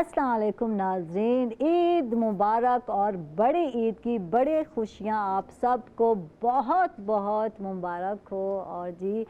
अस्सलाम वालेकुम नाज़रीन, ईद मुबारक और बड़ी ईद की बड़ी खुशियाँ आप सबको बहुत बहुत मुबारक हो। और जी,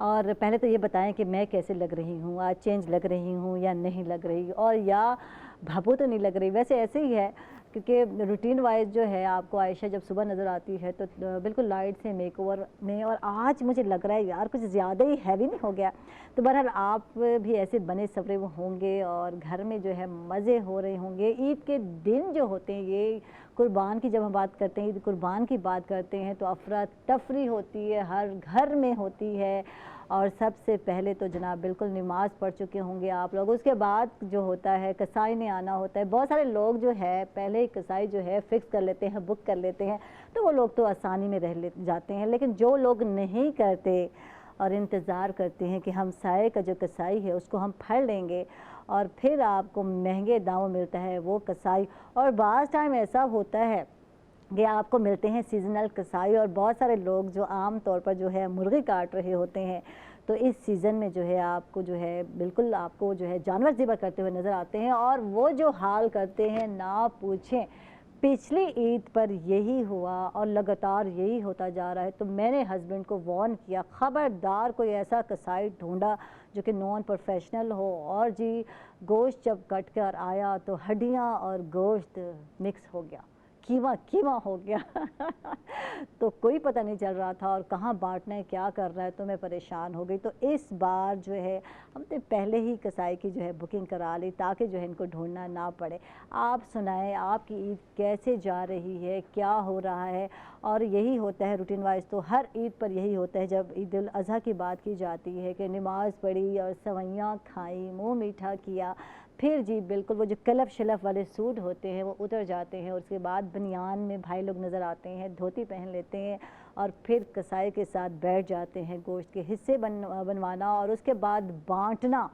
और पहले तो ये बताएं कि मैं कैसे लग रही हूँ, आज चेंज लग रही हूँ या नहीं लग रही, और या भाभू तो नहीं लग रही। वैसे ऐसे ही है क्योंकि रूटीन वाइज जो है आपको आयशा जब सुबह नज़र आती है तो बिल्कुल लाइट से मेकओवर में, और आज मुझे लग रहा है यार कुछ ज़्यादा ही हैवी नहीं हो गया। तो बहरहाल आप भी ऐसे बने सवरे होंगे और घर में जो है मज़े हो रहे होंगे। ईद के दिन जो होते हैं, ये कुर्बान की जब हम बात करते हैं, ईद कुर्बान की बात करते हैं, तो अफरा तफरी होती है, हर घर में होती है। और सबसे पहले तो जनाब बिल्कुल नमाज़ पढ़ चुके होंगे आप लोग। उसके बाद जो होता है कसाई ने आना होता है। बहुत सारे लोग जो है पहले ही कसाई जो है फ़िक्स कर लेते हैं, बुक कर लेते हैं, तो वो लोग तो आसानी में रह ले जाते हैं। लेकिन जो लोग नहीं करते और इंतज़ार करते हैं कि हम साए का जो कसाई है उसको हम फड़ लेंगे और फिर आपको महंगे दामों मिलता है वो कसाई। और बाज़ टाइम ऐसा होता है कि आपको मिलते हैं सीज़नल कसाई, और बहुत सारे लोग जो आम तौर पर जो है मुर्गी काट रहे होते हैं, तो इस सीज़न में जो है आपको जो है बिल्कुल आपको जो है जानवर ज़िबा करते हुए नज़र आते हैं। और वो जो हाल करते हैं ना पूछें। पिछली ईद पर यही हुआ और लगातार यही होता जा रहा है। तो मैंने हस्बैंड को वार्न किया, ख़बरदार कोई ऐसा कसाई ढूंढा जो कि नॉन प्रोफेशनल हो। और जी, गोश्त जब कट कर आया तो हड्डियां और गोश्त मिक्स हो गया, कीमा कीमा हो गया। तो कोई पता नहीं चल रहा था और कहाँ बांटना है, क्या करना है, तो मैं परेशान हो गई। तो इस बार जो है हमने पहले ही कसाई की जो है बुकिंग करा ली ताकि जो है इनको ढूंढना ना पड़े। आप सुनाएं, आपकी ईद कैसे जा रही है, क्या हो रहा है? और यही होता है रूटीन वाइज, तो हर ईद पर यही होता है जब ईद उल अज़हा की बात की जाती है कि नमाज़ पढ़ी और सवैयाँ खाई, मुँह मीठा किया, फिर जी बिल्कुल वो जो कलफ शलफ वाले सूट होते हैं वो उतर जाते हैं। उसके बाद बनियान में भाई लोग नज़र आते हैं, धोती पहन लेते हैं और फिर कसाई के साथ बैठ जाते हैं गोश्त के हिस्से बनवाना और उसके बाद बांटना।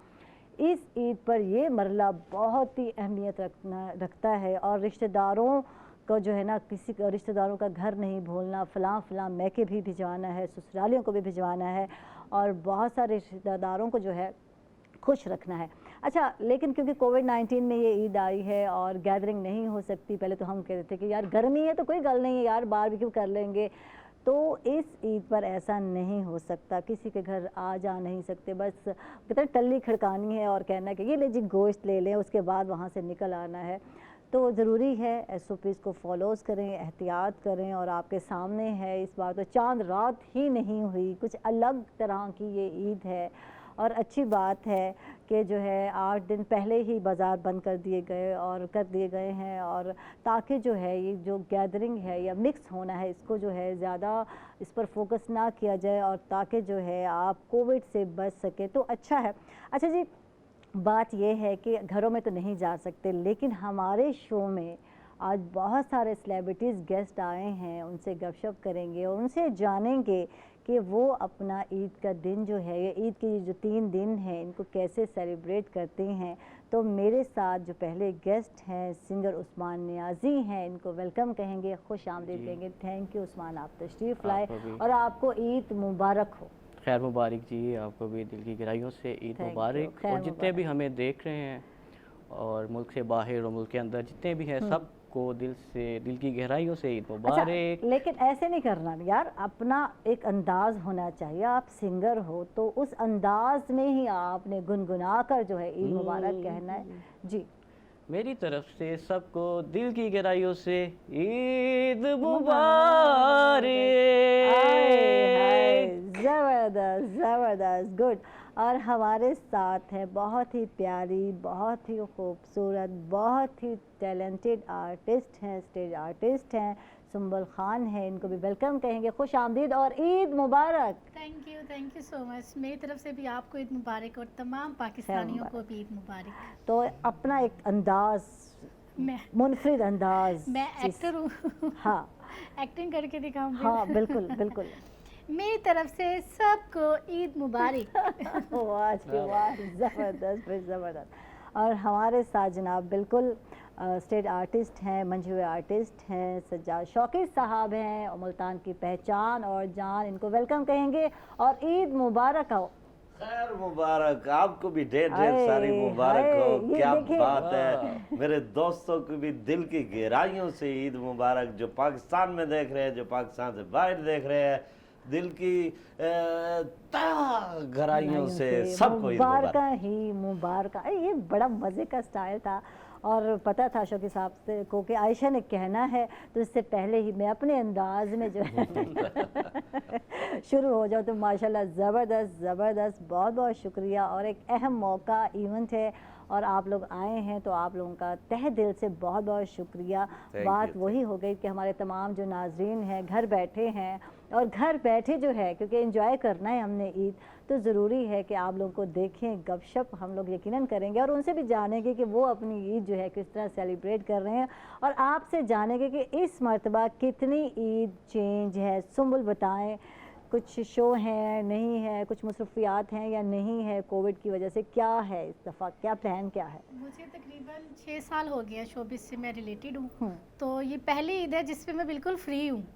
इस ईद पर ये मरला बहुत ही अहमियत रखता है। और रिश्तेदारों को जो है ना, किसी का रिश्तेदारों का घर नहीं भूलना, फ़लाँ फ़लाँ मैके भी भिजवाना है, ससुरालियों को भी भिजवाना है, और बहुत सारे रिश्तेदारों को जो है खुश रखना है। अच्छा, लेकिन क्योंकि कोविड-19 में ये ईद आई है और गैदरिंग नहीं हो सकती। पहले तो हम कहते थे कि यार गर्मी है तो कोई गल नहीं है यार, बारबेक्यू कर लेंगे। तो इस ईद पर ऐसा नहीं हो सकता, किसी के घर आ जा नहीं सकते। बस कहते हैं टल्ली खड़कानी है और कहना है कि ये ले जी गोश्त ले लें, उसके बाद वहाँ से निकल आना है। तो ज़रूरी है SOPs को फॉलोज़ करें, एहतियात करें। और आपके सामने है इस बार तो चाँद रात ही नहीं हुई, कुछ अलग तरह की ये ईद है। और अच्छी बात है कि जो है 8 दिन पहले ही बाज़ार बंद कर दिए गए और कर दिए गए हैं, और ताकि जो है ये जो गैदरिंग है या मिक्स होना है इसको जो है ज़्यादा इस पर फोकस ना किया जाए, और ताकि जो है आप कोविड से बच सके तो अच्छा है। अच्छा जी, बात यह है कि घरों में तो नहीं जा सकते, लेकिन हमारे शो में आज बहुत सारे सेलिब्रिटीज़ गेस्ट आए हैं, उनसे गपशप करेंगे और उनसे जानेंगे कि वो अपना ईद का दिन जो है, ये ईद के जो 3 दिन हैं, इनको कैसे सेलिब्रेट करते हैं। तो मेरे साथ जो पहले गेस्ट हैं सिंगर उस्मान नियाज़ी हैं, इनको वेलकम कहेंगे, खुश आमदीद कहेंगे। थैंक यू उस्मान, आप तशरीफ़ लाए और आपको ईद मुबारक हो। खैर मुबारक जी, आपको भी दिल की गहराइयों से ईद मुबारक। और जितने भी हमें देख रहे हैं और मुल्क से बाहर और मुल्क के अंदर जितने भी हैं, सबको दिल से, दिल की गहराइयों से ईद मुबारक। अच्छा, लेकिन ऐसे नहीं करना यार, अपना एक अंदाज होना चाहिए। आप सिंगर हो तो उस अंदाज में ही आपने गुनगुना कर जो है ईद मुबारक कहना है। जी, मेरी तरफ से सबको दिल की गहराइयों से ईद मुबारक। ज़बरदस्त ज़बरदस्त, गुड। और हमारे साथ है बहुत ही प्यारी, बहुत ही खूबसूरत, बहुत ही टैलेंटेड आर्टिस्ट हैं, स्टेज आर्टिस्ट हैं, सुंबल खान है। इनको भी वेलकम कहेंगे, खुश आमदीद और ईद मुबारक। Thank you so much. मेरी तरफ से भी आपको ईद मुबारक और तमाम पाकिस्तानियों को भी ईद मुबारक। तो अपना एक अंदाज, मुनफरिद अंदाज। मैं एक्टर हूँ। हाँ, एक्टिंग करके दिखाऊँ? हाँ बिल्कुल बिल्कुल। मेरी तरफ से सबको ईद मुबारक। वाह वाह, ज़बरदस्त ज़बरदस्त। और हमारे साथ जनाब बिल्कुल स्टेज आर्टिस्ट हैं, मंझे हुए आर्टिस्ट हैं, सज्जाद शौकी साहब हैं, और मुल्तान की पहचान और जान, इनको वेलकम कहेंगे और ईद मुबारक हो। खैर मुबारक, आपको भी ढेर ढेर हाय, सारी मुबारक हाय, हो। ये क्या देखिए। बात है, मेरे दोस्तों को भी दिल की गहराइयों से ईद मुबारक। जो पाकिस्तान में देख रहे हैं, जो पाकिस्तान से बाहर देख रहे हैं, दिल की गहराइयों से सबको ईद मुबारक। मुबारक ही मुबारक। ये बड़ा मज़े का स्टाइल था और पता था शौकी साहब से को कि आयशा ने कहना है, तो इससे पहले ही मैं अपने अंदाज में जो है शुरू हो जाऊँ। तो माशाल्लाह ज़बरदस्त ज़बरदस्त, बहुत बहुत शुक्रिया। और एक अहम मौका इवेंट है और आप लोग आए हैं, तो आप लोगों का तहे दिल से बहुत बहुत शुक्रिया। बात वही हो गई कि हमारे तमाम जो नाजरीन हैं घर बैठे हैं, और घर बैठे जो है क्योंकि एंजॉय करना है हमने ईद, तो ज़रूरी है कि आप लोगों को देखें, गपशप हम लोग यकीनन करेंगे और उनसे भी जानेंगे कि वो अपनी ईद जो है किस तरह सेलिब्रेट कर रहे हैं, और आपसे जानेंगे कि इस मरतबा कितनी ईद चेंज है। सुम्बुल बताएं, कुछ शो हैं, नहीं है, कुछ मसरूफियात हैं या नहीं है कोविड की वजह से, क्या है इस दफ़ा, क्या प्लान क्या है? मुझे तकरीबन 6 साल हो गया शोबिस से मैं रिलेटेड हूँ, तो ये पहली ईद है जिसपे मैं बिल्कुल फ्री हूँ।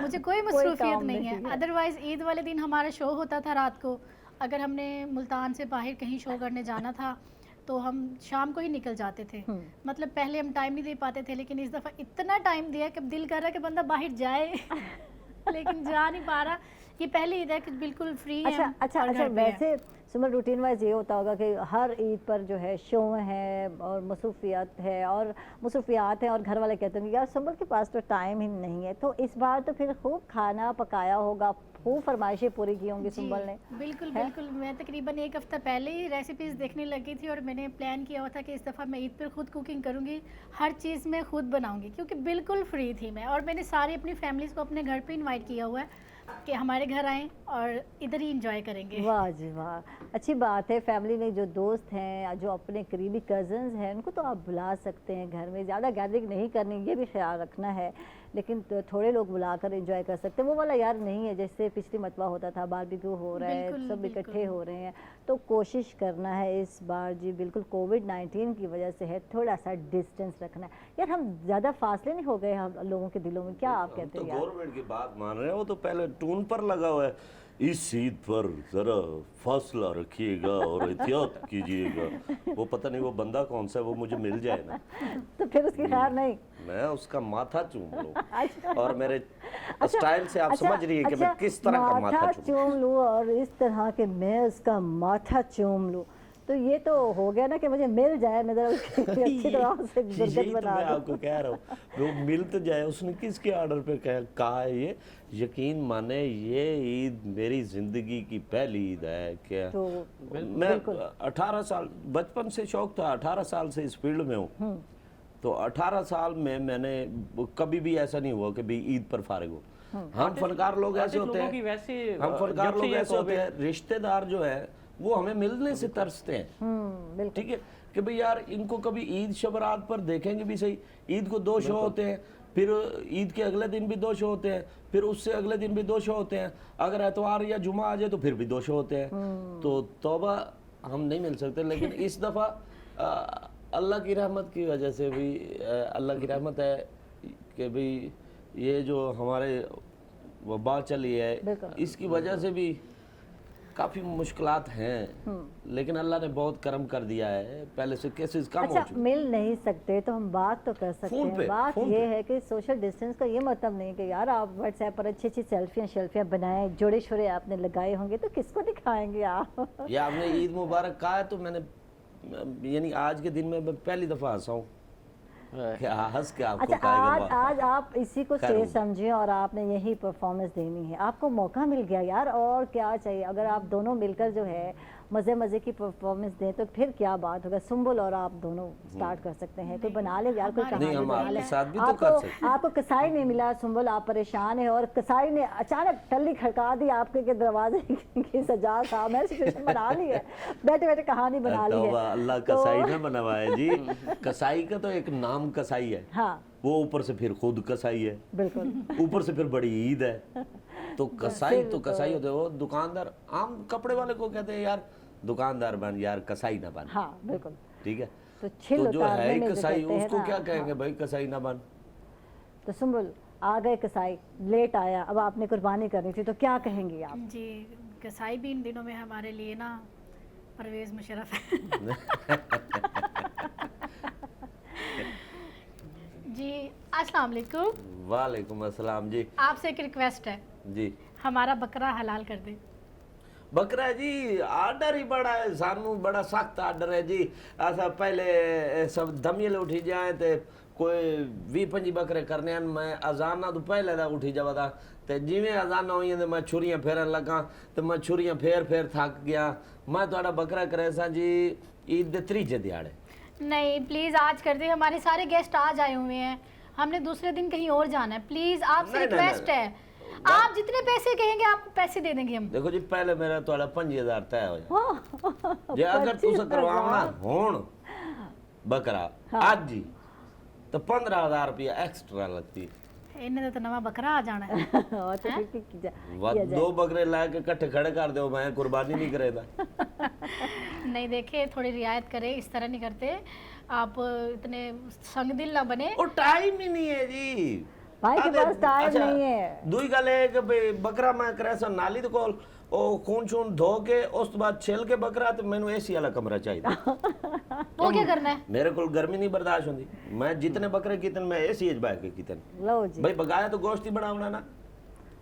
मुझे कोई मसरूफियत काम नहीं है। नहीं है। अदरवाइज़ ईद वाले दिन हमारा शो होता था रात को। अगर हमने मुल्तान से बाहर कहीं शो करने जाना था तो हम शाम को ही निकल जाते थे। मतलब पहले हम टाइम नहीं दे पाते थे, लेकिन इस दफ़ा इतना टाइम दिया कि अब दिल कर रहा है कि बंदा बाहर जाए लेकिन जा नहीं पा रहा। ये पहली ईद है कि बिल्कुल फ्री है। अच्छा, वैसे सुमन रूटीन वाइज ये होता होगा कि हर ईद पर जो है शो है और मसरूफियात है और घर वाले कहते हैं यार सुमन के पास तो टाइम ही नहीं है, तो इस बार तो फिर खूब खाना पकाया होगा, खूब फरमाइशें पूरी की होंगी सुम्बल ने। बिल्कुल बिल्कुल, मैं तकरीबन 1 हफ्ता पहले ही रेसिपीज़ देखने लगी थी और मैंने प्लान किया हुआ था कि इस दफ़ा मैं ईद पर खुद कुकिंग करूँगी, हर चीज़ मैं खुद बनाऊँगी क्योंकि बिल्कुल फ्री थी मैं। और मैंने सारी अपनी फैमिलीज़ को अपने घर पे इनवाइट किया हुआ है कि हमारे घर आएँ और इधर ही इंजॉय करेंगे। वाह जी वाह, अच्छी बात है। फैमिली में जो दोस्त हैं, जो अपने करीबी कज़न्स हैं, उनको तो आप बुला सकते हैं घर में, ज़्यादा गैदरिंग नहीं करनी, ये भी ख्याल रखना है, लेकिन थोड़े लोग बुलाकर एंजॉय कर सकते हैं। वो वाला यार नहीं है जैसे पिछली मरतबा होता था, बारबेक्यू हो रहा है, सब इकट्ठे हो रहे हैं, तो कोशिश करना है इस बार जी बिल्कुल कोविड-19 की वजह से है, थोड़ा सा डिस्टेंस रखना है। यार हम ज़्यादा फासले नहीं हो गए हम लोगों के दिलों में, क्या आप कहते हैं? तो गवर्नमेंट की बात मान रहे हैं, वो तो पहले टून पर लगा हुआ है, इस ईद पर जरा फासला रखिएगा और एहतियात कीजिएगा। वो पता नहीं वो बंदा कौन सा है, वो मुझे मिल जाए ना तो फिर उसकी खैर नहीं, मैं उसका माथा चूम लूं। और मेरे स्टाइल से आप समझ रही है कि मैं किस तरह का माथा चूम लूं और इस तरह के मैं उसका माथा चूम लूं, तो ये तो हो गया ना कि मुझे मिल जाए, मैं जरा उसकी अच्छी तरह से गुरगत बना मैं आपको कह रहा हूँ, वो मिल तो जाए। उसने किसके ऑर्डर पे कहा है ये? यकीन माने ये ईद मेरी जिंदगी की पहली ईद है क्या। तो मैं 18 साल बचपन से शौक था, 18 साल से इस फील्ड में हूँ, तो 18 साल में मैंने कभी भी ऐसा नहीं हुआ कि भाई ईद पर फारिग हो। हम फनकार लोग ऐसे होते हैं, हम फनकार लोग ऐसे होते हैं, रिश्तेदार जो है वो हमें मिलने से तरसते हैं, ठीक है, कि भाई यार इनको कभी ईद शबरात पर देखेंगे भी सही। ईद को 2 शो होते हैं, फिर ईद के अगले दिन भी 2 शो होते हैं, फिर उससे अगले दिन भी 2 शो होते हैं, अगर एतवार या जुमा आ जाए तो फिर भी 2 शो होते हैं। तो तौबा हम नहीं मिल सकते, लेकिन इस दफ़ा अल्लाह की रहमत की वजह से भी, अल्लाह की रहमत है कि भाई ये जो हमारे वबा चली है, इसकी वजह से भी काफ़ी मुश्किलात हैं, लेकिन अल्लाह ने बहुत करम कर दिया है, पहले से केसेस कम हो चुके। मिल नहीं सकते तो हम बात तो कर सकते हैं। बात ये है कि सोशल डिस्टेंस का ये मतलब नहीं कि यार आप व्हाट्सएप पर अच्छी अच्छी सेल्फियाँ बनाए, जोड़े शोड़े आपने लगाए होंगे, तो किसको दिखाएंगे आप? या आपने ईद मुबारक कहा है तो मैंने, यानी आज के दिन में मैं पहली दफ़ा हंसा हूँ। हंस के आपको अच्छा, आज आप इसी को स्टेज समझें और आपने यही परफॉर्मेंस देनी है, आपको मौका मिल गया यार, और क्या चाहिए। अगर आप दोनों मिलकर जो है मज़े की परफॉर्मेंस दें तो फिर क्या बात होगा। सुम्बुल और आप दोनों स्टार्ट कर सकते हैं, कोई बना ले यार, कोई कहानी बना ले। आपको कसाई नहीं मिला सुम्बुल, आप परेशान है, और कसाई ने अचानक टल्ली खड़का दी आपके के दरवाजे की सजा था, मैं सिचुएशन बना ली है, बैठे बैठे कहानी बना ली है। अल्लाह कसाई ना बनवाए जी, कसाई का तो एक नाम कसाई है, हाँ, वो ऊपर से फिर खुद कसाई है, बिल्कुल, ऊपर से फिर बड़ी ईद है, तो कसाई तो कसाई होते हैं। वो दुकानदार आम कपड़े वाले को कहते हैं यार दुकानदार बन, यार कसाई ना बन, हाँ बिल्कुल, ठीक है। तो जो है कसाई उसको क्या कहेंगे भाई, कसाई ना बन। तो सुम्बुल आ गए कसाई, लेट आया, अब आपने कुर्बानी करनी थी, तो क्या कहेंगे आप? जी, कसाई भी इन दिनों में हमारे लिए ना परवेज मुशर्रफ है। जी अस्सलाम वालेकुम। वालेकुम अस्सलाम जी। आपसे एक रिक्वेस्ट है जी, हमारा बकरा हलाल कर दे। बकरा जी आर्डर ही बड़ा है, सानू बड़ा सख्त आर्डर है जी। ऐसा पहले सब दमियल उठी जाए तो कोई 20-25 बकरे करने हैं। मैं अजाना तो पहले दा उठी जावा था, तो जिवें अजाना हुई तो मैं छुरियां फेरन लगा, तो मैं छुरियां फेर थक गया। मैं थोड़ा बकरा करे सा जी ईद दे त्रीजे दिहाड़े। नहीं प्लीज़ आज कर दे, हमारे सारे गेस्ट आज आए हुए हैं, हमने दूसरे दिन कहीं और जाना है। प्लीज़ आपसे नहीं, नहीं, रिक्वेस्ट नहीं। है, आप जितने पैसे कहेंगे आपको पैसे दे देंगे हम। देखो जी पहले मेरा थोड़ा 5000 तय हो जाए। जे अगर तुस करवाना होन बकरा आज जी तो 15000 रुपया एक्स्ट्रा लगती। इन्हें तो नवा बकरा आ जाना है। और तो फिर किया जाए। 2 बकरे ला के इकट्ठे खड़े कर दो, मैं कुर्बानी नहीं करेगा। नहीं देखे थोड़ी रियायत करें, इस तरह नहीं करते आप, इतने संग दिल ना बने। और टाइम ही नहीं है जी भाई के पास टाइम अच्छा, नहीं है। दूई गल है कि भाई बकरा मैं करे सा नाली दे कोल ओ खून शून धो के उस तो बाद छिल के बकरा, तो मैनू एसी वाला कमरा चाहिए। वो क्या करना है? मेरे को गर्मी नहीं बर्दाश्त होती। मैं जितने बकरे कीतन मैं एसी च बैठ के कीतन। लो जी भाई बगाया तो गोश्त ही बनावना ना,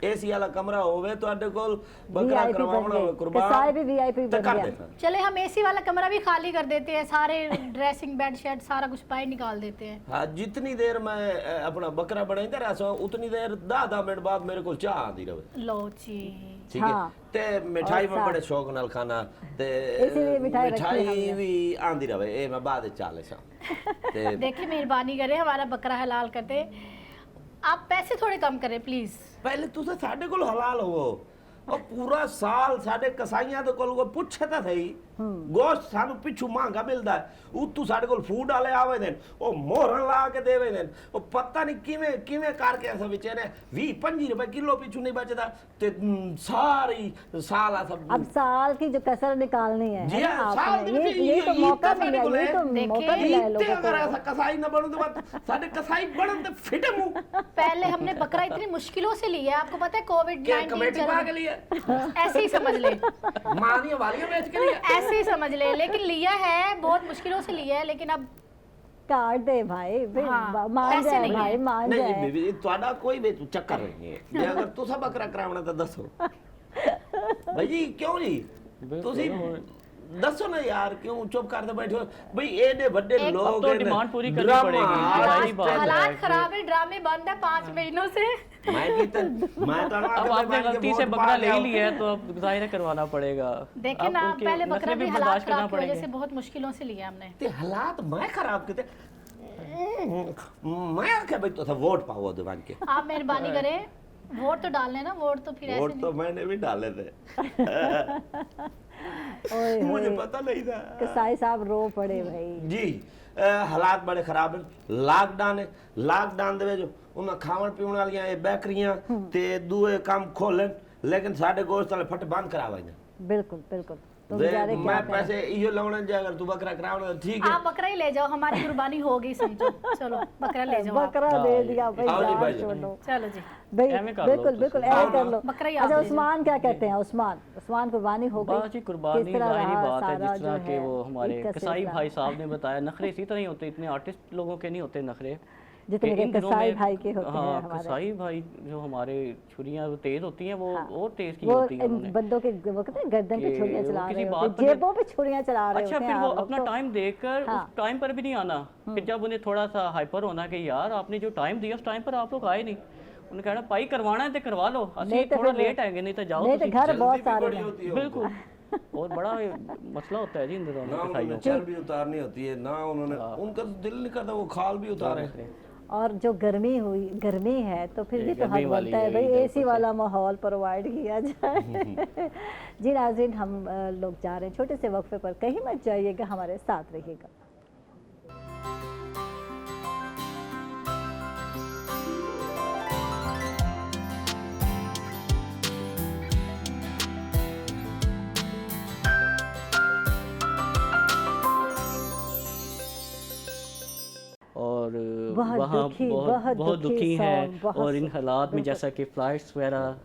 एसी वाला कमरा होवे ਤੁਹਾਡੇ ਕੋਲ बकरा VIP करवावना होवे बन कुर्बान कसाई भी VIP तो बन कर गया। देता। चले हम एसी वाला कमरा भी खाली कर देते हैं, सारे ड्रेसिंग बेड शेड सारा कुछ बाहर निकाल देते हैं। हाँ जितनी देर मैं अपना बकरा बनाईंदा रहा उतनी देर 10 मिनट बाद मेरे को चाह आती रहे। लो जी ठीक है हाँ। ते मिठाई और में साथ। बड़े शौक नाल खाना ते इसीलिए मिठाई रखी है मिठाई हमने। भी आंदी रहे, ए मैं बाद चाले सा ते देखिए मेहरबानी करें हमारा बकरा हलाल करते, आप पैसे थोड़े कम करें प्लीज। पहले तुसे साडे कोल हलाल हो और पूरा साल साडे कसाईयां दे कोल को पुछे ता थई गोश्त सानू पिछू महंगा मिलदा है, उतू साडे कोल फूड वाले आवे देन ओ मोहर ला के देवे देन ओ पता नहीं किवें किवें करके ऐसा विचे ने 20-25 रुपए किलो पिछू नहीं बचदा ते सारी साल सब। अब साल की जो कसर निकालनी है जी ना हाँ, साल आपने, दे विच ये तो मौका साडे मिला, कोल ये है। तो देखिए, मौका मिला है इत्ते लोगों अगर को। ऐसा कसाई ना बनू तो बात साडे कसाई बनन ते फिटे मुंह पहले हमने बकरा इतनी मुश्किलों से लिया, आपको पता है कोविड के कमेटी पा के 19 लिए ऐसे ही समझ ले, मानिया वालियां बेच के लिए। ऐसे ही समझ ले, लेकिन लिया है बहुत मुश्किलों से लिया है, लेकिन अब काट दे भाई फिर हाँ, मान ऐसे जाए नहीं भाई है। मान नहीं जाए। बीबी ਤੁਹਾਡਾ ਕੋਈ ਵੀ ਚੱਕਰ ਨਹੀਂ ਹੈ ਜੇ ਅਗਰ ਤੁਸੀਂ ਬੱਕਰਾ ਕਰਾਉਣਾ ਤਾਂ ਦੱਸੋ ਭਾਈ ਜੀ ਕਿਉਂ ਜੀ ਤੁਸੀਂ ਦੱਸੋ ਨਾ यार क्यों चुप करते बैठे हो भाई एडे बड़े एक लोग तो हैं, डिमांड पूरी करनी ड्रामा, पड़ेगी, आज जाहिर बात है। हालात खराब है, ड्रामे बंद है 5 महीनों से। मैं कितन मैं तो अब आपने गलती से बकरा ले ही लिया है तो अब जाहिर है करवाना पड़ेगा। देखिए अब ना उनके पहले बकरा नस्लें भी बर्दाश्त हालात करना खराब की वजह पड़ेंगे। से बहुत मुश्किलों से लिया हमने। ते हालात मैं खराब किते मैं आखे भाई तो वोट पाओ दीवान के आप मेहरबानी करें, वोट तो डालने ना, वोट तो फिर ऐसे वोट तो मैंने भी डाले थे ओए मुझे होए, पता नहीं था कसाई साहब रो पड़े भाई। जी हालात बड़े खराब हैं। लॉकडाउन है, लॉकडाउन दे विच उन्हां खावण पीवण वालियां ये बेकरियां ते दूए काम खोलन, लेकिन साडे गोश्त वाले फट बंद करावे ने। बिल्कुल बिल्कुल तो वे बेचारे क्या मैं करें। पैसे इयो लाउणे जे अगर तू बकरा करावण तो ठीक है। आप बकरा ही ले जाओ, हमारी कुर्बानी हो गई समझो। चलो बकरा ले जाओ आप। बकरा दे दिया भाई, आओ जी जान भाई। छोड़ो चलो जी भाई। ऐਵੇਂ कर लो बिल्कुल तुसी। बिल्कुल आओ ऐसे कर ना। लो। बकरा ही आप अच्छा ले जाओ। उस्मान क्या कहते हैं? उस्मान कुर्बानी हो गई? बस जी कुर्बानी किस तरह जाहिर रहा बात है, सारा जिस जो तरह के है वो हमारे ईद का कसाई सिलसिला? भाई साहब ने बताया, नखरे इसी तरह ही होते, इतने आर्टिस्ट लोगों के नहीं होते नखरे जितने कि के इन दिनों कसाई में- भाई के होते हैं हाँ, हमारे। कसाई भाई जो हमारे छुरियां जो तेज होती हैं वो हाँ। और तेज की वो होती हैं इन उन्होंने। बंदों के वो कहते हैं गर्दन पे कि छुरियां वो चला किसी रहे बात होते पर हैं, जेबों पे छुरियां चला रहे अच्छा होते फिर हैं वो आप लोग अपना तो। टाइम देखकर हाँ। उस टाइम पर भी नहीं आना, फिर जब उन्हें थोड़ा सा हाइपर होना कि यार आपने जो टाइम दिया उस टाइम पर आप लोग आए नहीं, उन्हें कहना भाई करवाना है तो करवा लो, नहीं असली तो थोड़ा फिर- लेट आएंगे, नहीं तो जाओ नहीं तो तुसी। घर जल्दी बहुत भी सारे बड़ी हैं। होती है बिल्कुल और बड़ा मसला होता है जी इन दिनों ना में उन्होंने कसाईयों चर्बी उतारनी होती है ना उन्होंने, उनका तो दिल नहीं करता वो खाल भी उतारे। का। और जो गर्मी है तो फिर ये भी तो गर्मी हक वाली बनता है है, भाई इधर एसी ऊपर वाला माहौल प्रोवाइड किया जाए। जी नाज़रीन हम लोग जा रहे हैं छोटे से वक्फे पर, कहीं मत जाइएगा, हमारे साथ रहिएगा। और बहुत वहाँ दुखी, बहुत बहुत बहुत दुखी दुखी हैं सॉन्ग, बहुत और इन हालात में बिल्कुल। जैसा कि फ्लाइट्स वगैरह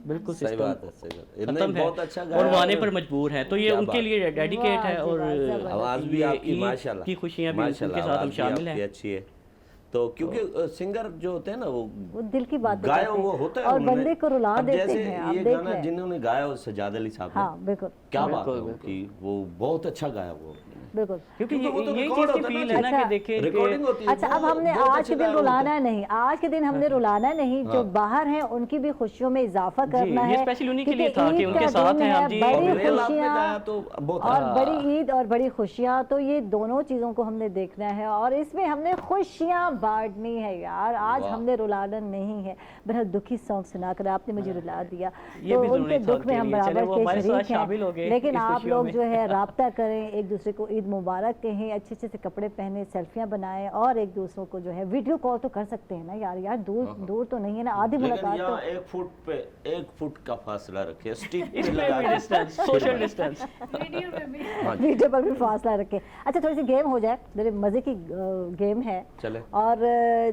बिल्कुल सही सिस्टम बात है, सही बात है। खत्म नहीं, है बहुत अच्छा और गाया वो आने और पर मजबूर है, तो ये क्या उनके बात। लिए डेडिकेट वाह है। जी और वाह, जबरदस्त। आवाज़ भी ये आपकी ईद माशाल्लाह, की खुशियाँ भी उनके साथ आवाज़ हम शामिल भी हैं। अच्छी है। तो क्योंकि सिंगर जो होते हैं ना वो दिल की बातें गाया कहते हैं वो होता है और उन्होंने। बंदे को रुला अब देते जैसे हैं, आप ये देख गाना रहे हैं। जिन्होंने गाया वो सजाद अली साहब ने, हाँ बिल्कुल क्या बात है बिल्कुल, उनकी, वो बहुत अच्छा गाया वो। बिल्कुल। क्योंकि क्योंकि वो तो ये रिकॉर्ड चीज़ की होता है फील ना, है ना कि अच्छा, देखें कि रिकॉर्डिंग होती है। अच्छा, अब वो हमने बहुत आज अच्छे के दिन गायक होते हैं। रुलाना नहीं, आज के दिन हमने रुलाना नहीं, जो बाहर हैं उनकी भी खुशियों में इजाफा करना ये है, स्पेशल उन्हीं के क्योंकि लिए था कि ईद उनके का साथ दिन हैं है, आप जी। और बड़ी रियल आपने खुशियाँ गाया तो बहुत और अच्छा। बड़ी ईद और बड़ी खुशियाँ, तो ये दोनों चीज़ों को हमने देखना है और इसमें हमने खुशियाँ बांटनी है यार। आज वाह। हमने रुलाना नहीं है। बहरहाल दुखी सॉन्ग सुनाकर आपने मुझे रुला दिया, ये तो भी उनके ज़रूरी था दुख में हम उनके लिए। चले, बराबर वो के हमारे साथ शरीक शामिल हो गए हैं, लेकिन इस आप खुशियों लोग में। जो है राब्ता करें, एक दूसरे को ईद मुबारक कहें, अच्छे अच्छे से कपड़े पहने, सेल्फियाँ बनाएं और एक दूसरों को जो है वीडियो कॉल तो कर सकते हैं ना यार। यार दूर दूर तो नहीं है ना, आधी लेकिन मुलाकात तो। यहाँ 1 फुट पे 1 फुट का फासला रखे, स्टिक पे इसमें लगा भी के। Distance, social distance. वीडियो में भी। हाँ जी, वीडियो पर भी फासला रखें। अच्छा, थोड़ी सी गेम हो जाए, मेरे मज़े की गेम है चले। और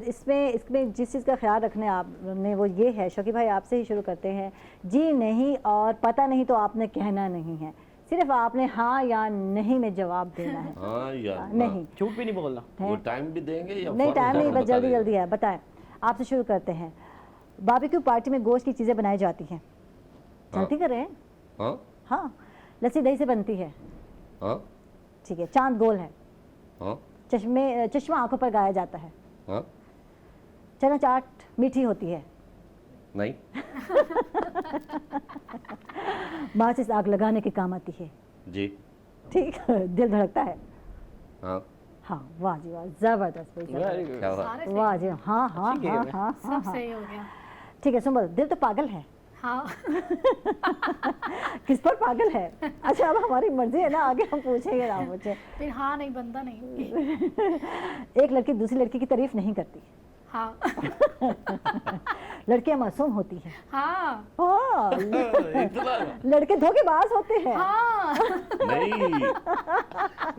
इसमें इसमें जिस चीज़ का ख्याल रखना है आपने वो ये है, शौकी भाई आपसे ही शुरू करते हैं। जी नहीं और पता नहीं तो आपने कहना नहीं है, सिर्फ आपने हाँ या नहीं में जवाब देना है। हाँ यार, नहीं झूठ भी नहीं बोलना। वो टाइम भी देंगे या नहीं, फौरन टाइम नहीं, फौरन बस बता जल्दी देंगे? जल्दी है, बताएं। आपसे शुरू करते हैं। बारबेक्यू पार्टी में गोश्त की चीज़ें बनाई जाती हैं, जल्दी करें। हाँ हाँ, लस्सी दही से बनती है, हाँ ठीक है। चांद गोल है, हाँ चश्मा आंखों पर गाया जाता है, हाँ। चना चाट मीठी होती है, नहीं। माचिस आग लगाने के काम आती है, जी। ठीक है। दिल धड़कता है, हाँ, हाँ। वाह जी वाह, जबरदस्त भाई, Very जबरदस्त। good। क्या बात। सारे वाह जी, हाँ हाँ अच्छी हाँ game है। हाँ हाँ सब हाँ। सही हो गया। ठीक है सुंबल, दिल तो पागल है, हाँ। किस पर पागल है? अच्छा, अब हमारी मर्जी है ना, आगे हम पूछेंगे ना पूछे। फिर हाँ नहीं बनता नहीं। एक लड़की दूसरी लड़की की तारीफ नहीं करती, हाँ। लड़कियां मासूम होती हैं, हाँ। हाँ। इतना लड़के धोखेबाज होते हैं, हाँ। नहीं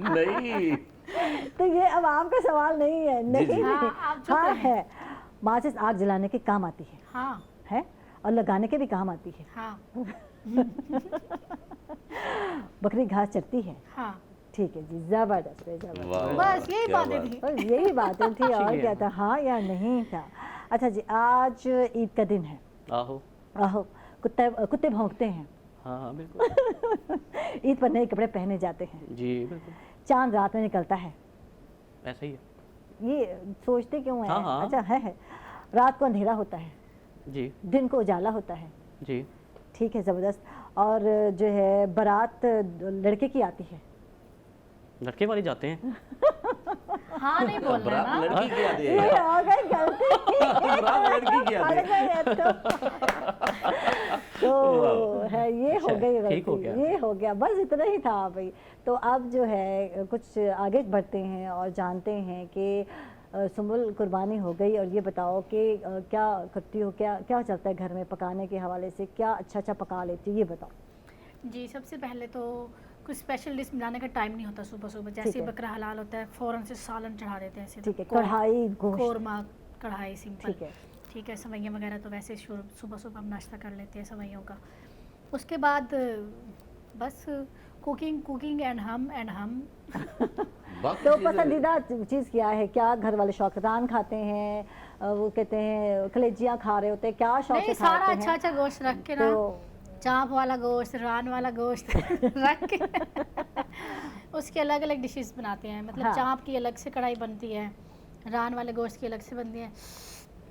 नहीं। तो ये अब आपका सवाल नहीं है, नहीं जी। नहीं, हाँ, आप चुप हाँ रहिए। है। माचिस आग जलाने के काम आती हाँ। है और लगाने के भी काम आती है। हाँ। बकरी घास चरती है, हाँ। ठीक है जी, जबरदस्त है, जबरदस्त। वाह, बस यही क्या बातें बात। थी। और यही बातें थी, और अच्छी क्या है। था, हाँ या नहीं था। अच्छा जी, आज ईद का दिन है, आहो, आहो, कुत्ते भौंकते हैं, हाँ हाँ बिल्कुल। ईद पर नए कपड़े पहने जाते हैं, जी बिल्कुल, चांद रात में निकलता है, ऐसा ही है। ये सोचते क्यों हैं? हाँ, हाँ। अच्छा है। रात को अंधेरा होता है, जी दिन को उजाला होता है, जी। ठीक है, ज़बरदस्त। और जो है बारात लड़के की आती है, लड़के वाले जाते हैं। हाँ नहीं बोलना बरात ना। लड़की की आती ये है। हो गई गलती। बरात लड़की की आती है। अरे गए तो है, ये हो गई ठीक हो गलती, गया। ये हो गया, बस इतना ही था भाई। तो अब जो है कुछ आगे बढ़ते हैं और जानते हैं कि सुम्बुल कुर्बानी हो गई, और ये बताओ कि क्या करती हो, क्या क्या चलता है घर में पकाने के हवाले से, क्या अच्छा अच्छा पका लेती हो, ये बताओ। जी, सबसे पहले तो कुछ स्पेशल डिश बनाने का टाइम नहीं होता। सुबह सुबह जैसे ठीक है। ही बकरा हलाल होता है फ़ौरन से सालन चढ़ा देते हैं सीधे। ठीक है, कढ़ाई गोश्त, कोरमा कढ़ाई सिंपल। ठीक है, ठीक है, सवैयाँ वगैरह तो वैसे सुबह सुबह हम नाश्ता कर लेते हैं सवैयों का। उसके बाद बस कुकिंग एंड हम। बाकी तो चीज़ें- पसंदीदा चीज़ क्या है? क्या घर वाले शौकतान खाते हैं, वो कहते हैं कलेजियाँ खा रहे होते हैं, क्या शौक नहीं, से सारा खाते अच्छा हैं? अच्छा गोश्त रख के ना, तो चाँप वाला गोश्त, रान वाला गोश्त रख के उसके अलग अलग डिशेस बनाते हैं। मतलब हाँ। चाँप की अलग से कढ़ाई बनती है, रान वाले गोश्त की अलग से बनती है।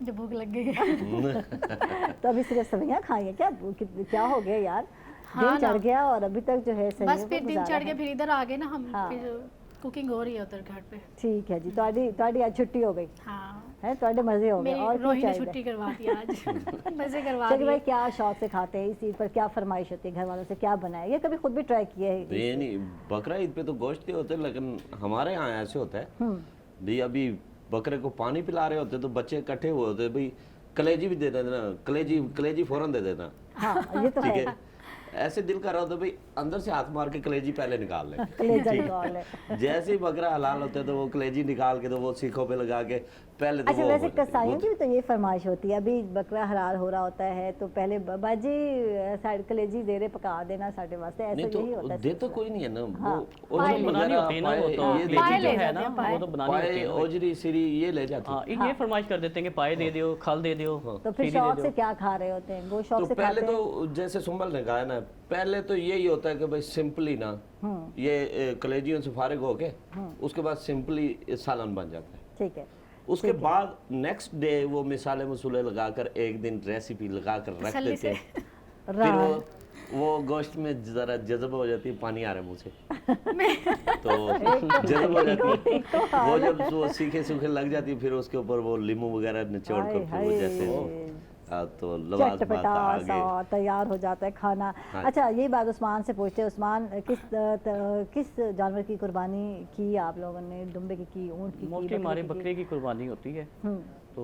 जो भूख लग गई है। तो अभी सिर्फ सब्जियाँ खाई हैं क्या? क्या हो गया यार, हाँ दिन चढ़ ना। गया और अभी तक जो है सही बस फिर दिन चढ़ के फिर इधर आ गए ना हम। हाँ। फिर कुकिंग हो रही है उधर घर पे। ठीक है जी, ਤੁਹਾਡੀ आज छुट्टी हो गई हाँ, है, ਤੁਹਾਡੇ मजे हो गए, मेरी और रोही ने क्या छुट्टी करवा दी आज। मजे करवा चलिए भाई, दिए। क्या शौक से खाते हैं इस ईद पर, क्या फरमाइश होती है घर वालों से, क्या बनाए, ये कभी खुद भी ट्राई किए है? ये नहीं, बकरा ईद पे तो गोश्त ही होते हैं, लेकिन हमारे यहाँ ऐसे होता है भाई, अभी बकरे को पानी पिला रहे होते तो बच्चे इकट्ठे हुए होते, भाई कलेजी भी दे देना, कलेजी फौरन दे देना, हाँ ये तो ठीक है, है। ऐसे दिल कर रहा होता भाई अंदर से हाथ मार के कलेजी पहले निकाल ले। कलेजा निकाल ले। जैसे ही बकरा हलाल होता है तो वो कलेजी निकाल के तो वो सीखों पे लगा के पहले तो अच्छा वो वैसे हो जाती है। कसाईयों की भी तो ये फरमाइश होती है, अभी बकरा हलाल हो रहा होता है तो पहले बाजी साइड कलेजी दे रहे पका देना साढ़े वास्ते, ऐसा नहीं यही तो होता है दे तो सिलसिला। कोई नहीं है ना, हाँ। वो वो ओजरी बनानी वगैरह होती है ना, वो पाए तो ये पाए लेजी ले जो है जाते ना हैं, पाए। वो तो बनानी होती पाए है ना। ओजरी सीरी ये ले जाती हाँ है। ये फरमाइश कर देते हैं कि पाए दे दियो, खल दे दियो, तो फिर सीरी दे शौक से दियो। क्या खा रहे होते हैं, वो शौक तो से पहले खाते हैं? तो जैसे सुंबल ने कहा है ना, पहले तो यही होता है कि भाई सिंपली ना ये कलेजियों से फारिग होके उसके बाद सिंपली सालन बन जाता है। ठीक है। उसके बाद नेक्स्ट डे वो मिसाले मसूले लगाकर एक दिन रेसिपी लगाकर रख तसल्ली देते से। हैं, फिर वो गोश्त में जरा जज्ब हो जाती है, पानी आ रहा है मुंह से तो जज्ब हो जाती है वो, जब वो सीखे सूखे लग जाती है फिर उसके ऊपर वो लींबू वगैरह निचोड़ कर फिर वो जैसे तो लवाजमात चटपटा आगे सा तैयार हो जाता है खाना। हाँ। अच्छा यही बात उस्मान से पूछते हैं, उस्मान किस जानवर की कुर्बानी की आप लोगों ने, दुम्बे की ऊँट की मोस्टली हमारे बकरे की कुर्बानी होती है। तो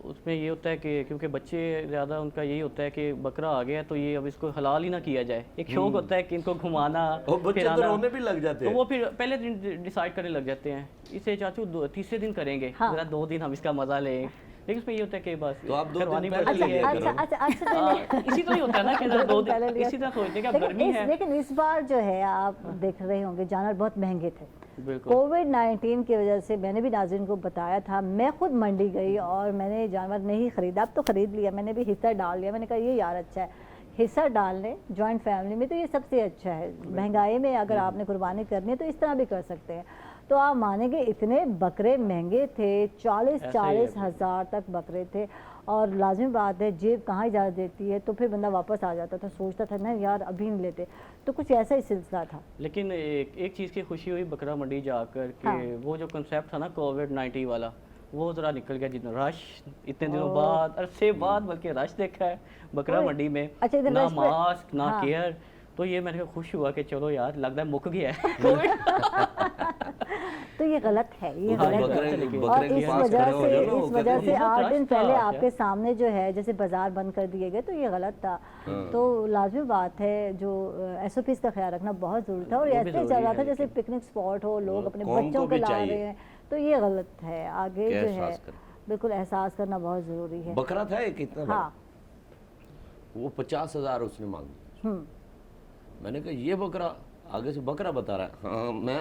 उसमें ये होता है कि क्योंकि बच्चे ज़्यादा उनका यही होता है कि बकरा आ गया तो ये अब इसको हलाल ही ना किया जाए, एक शौक होता है कि इनको घुमाना और बच्चे तो फिराना। रोने भी लग जाते तो हैं। वो फिर पहले दिन डिसाइड करने लग जाते हैं, इसे चाचू तीसरे दिन करेंगे, हाँ। जरा 2 दिन हम इसका मजा लें, लेकिन उसमें ये होता है कि बस तो आप 2 दिन करवानी पहले पड़ती लिया है। करो। अच्छा तो हाँ, इसी तरह ही होता है ना कि जरा 2 पहले दिन लिया। इसी तरह सोचते हैं कि अब गर्मी है। लेकिन इस बार जो है आप देख रहे होंगे जानवर बहुत महंगे थे। बिल्कुल कोविड-19 की वजह से मैंने भी नाज़रीन को बताया था, मैं खुद मंडी गई और मैंने जानवर नहीं खरीदा, अब तो ख़रीद लिया, मैंने भी हिस्सा डाल लिया। मैंने कहा ये यार अच्छा है, हिस्सा डालने जॉइंट फैमिली में तो ये सबसे अच्छा है। महंगाई में अगर आपने कुर्बानी करनी है तो इस तरह भी कर सकते हैं। तो आप मानेंगे इतने बकरे महंगे थे, 40-40 हज़ार तक बकरे थे और लाजमी बात है जेब कहाँ इजाज़त देती है, तो फिर बंदा वापस आ जाता था, सोचता था ना यार अभी नहीं लेते, तो कुछ ऐसा ही सिलसिला था। लेकिन एक चीज़ की खुशी हुई बकरा मंडी जाकर कि हाँ। वो जो कंसेप्ट था ना कोविड-19 वाला, वो ज़रा निकल गया। जितना रश इतने दिनों बाद, अरसे बाद बल्कि रश देखा है बकरा ओए, मंडी में, अच्छा, इधर ना रश में- मास्क ना हाँ। केयर, तो ये मैंने कहा खुश हुआ कि चलो यार लगता है मुक गया है कोविड। तो ये गलत है, ये हाँ, गलत बकरे- है। बकरे और के इस पास वजह खड़े हो से जाओ ना, वो इस कहते वजह हैं, से बहुत 8 दिन रश था, पहले क्या? आपके सामने जो है जैसे बाजार बंद कर दिए गए तो ये गलत था। तो लाजमी बात है जो SOPs का ख्याल रखना बहुत ज़रूरी था और वो भी ऐसे ही चल ज़रूरी रहा है था जैसे लेकिन। पिकनिक स्पॉट हो, लोग अपने कौम बच्चों को को भी ला चाहिए। रहे हैं, तो ये गलत है। आगे कि जो है एहसास करें। बिल्कुल एहसास करना बहुत ज़रूरी है। बकरा था एक इतना बड़ा, हाँ। वो 50,000 उसने मांगी। हम्म। मैंने कहा ये बकरा, आगे से बकरा बता रहा है, हाँ मैं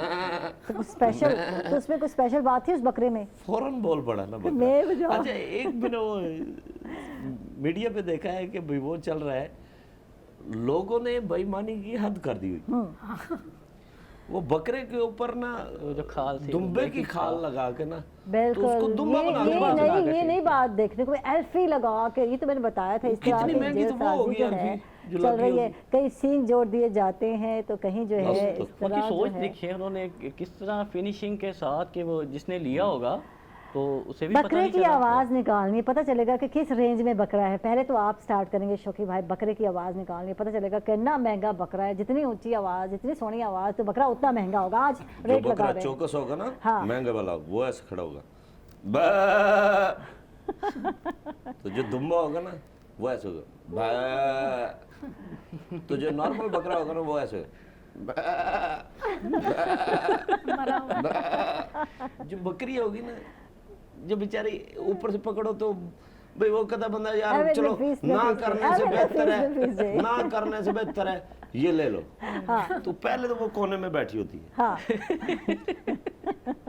तो कुछ स्पेशल, तो उसमें कुछ स्पेशल बात थी उस बकरे में? फौरन बोल पड़ा ना बकरा। मैं बजा- अच्छा एक मैंने वो मीडिया पे देखा है कि भाई वो चल रहा है, लोगों ने बेईमानी की हद कर दी हुई। वो बकरे के ऊपर ना वो जो खाल थी, दुम्बे की खाल लगा के ना, तो बिल्कुल उसको दुम्बा बना के ये बेच नहीं, के ये थी। नहीं बात देखने को, एल्फी लगा के, ये तो मैंने बताया था इस तरह कितनी की महंगी तो वो जेलसाजी होगी जो एल्फी, है जो चल लगी रही है। होगी। कहीं सींग जोड़ दिए जाते हैं तो कहीं जो है तो इस उनकी तरह जो सोच है। देखिए उन्होंने किस तरह फिनिशिंग के साथ कि वो जिसने लिया होगा तो उसे भी पता बकरे नहीं की चला। आवाज़ निकालनी है, पता चलेगा कि किस रेंज में बकरा है। पहले तो आप स्टार्ट करेंगे शौकी भाई, बकरे की आवाज़ निकालनी है, पता चलेगा कितना महंगा बकरा है। जितनी ऊंची आवाज़, जितनी सोहनी आवाज़, तो बकरा उतना महंगा होगा। आज जो रेट लगा बकरा रहे हैं। चौकस होगा ना, हाँ। महंगा वाला, वो ऐसे खड़ा होगा बा। तो जो दुम्बा होगा ना वो ऐसे होगा बा। तो जो नॉर्मल बकरा होगा ना वो ऐसे बा, मरा हुआ। बा। जो बकरी होगी ना, जो बेचारी ऊपर से पकड़ो तो भाई वो कहता बंदा यार अबे चलो नफीस, ना नफीस, करने से अबे बेहतर नफीस, है, ना करने से बेहतर है ये ले लो। हाँ। तो पहले तो वो कोने में बैठी होती है, हाँ।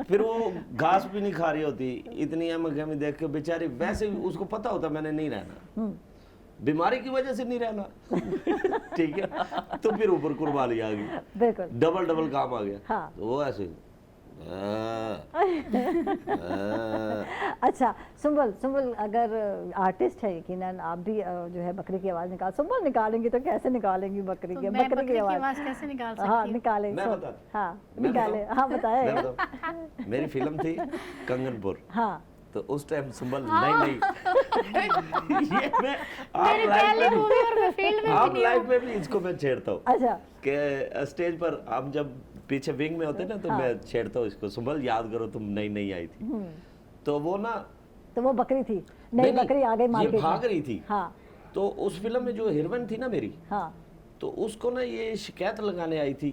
फिर वो घास भी नहीं खा रही होती, इतनी अहम देख के बेचारी, वैसे भी उसको पता होता मैंने नहीं रहना, बीमारी की वजह से नहीं रहना। ठीक है, तो फिर ऊपर कुर्बानी आ गई, बिल्कुल। डबल काम आ गया। हाँ। तो वो ऐसे अच्छा सुंबल अगर आर्टिस्ट है यकीनन आप भी जो है बकरी की आवाज़ निकाल, सुंबल निकालेंगी तो कैसे निकालेंगी बकरी तो की मैं बकरी बकरी की आवाज़ कैसे निकाल सकती हाँ हूँ? निकाले मैं बता दूं? हाँ मैं निकाले, बताऊं? हाँ बताए। मैं बताऊं? मेरी फिल्म थी कंगनपुर, हाँ तो उस टाइम सुंबल नहीं ये मैं आप मेरी लाइफ पहली में मूवी और मैं फील्ड में आप भी नहीं लाइफ हूँ। में भी इसको मैं छेड़ता हूँ अच्छा कि स्टेज पर हम जब पीछे विंग में होते ना तो मैं छेड़ता हूँ इसको, सुंबल याद करो तुम नई आई थी, तो वो ना तो वो बकरी थी, नई नहीं, बकरी आ गई ये मार्केट भाग में। रही थी। हाँ तो उस फिल्म में जो हीरोइन थी ना मेरी, हाँ तो उसको ना ये शिकायत लगाने आई थी,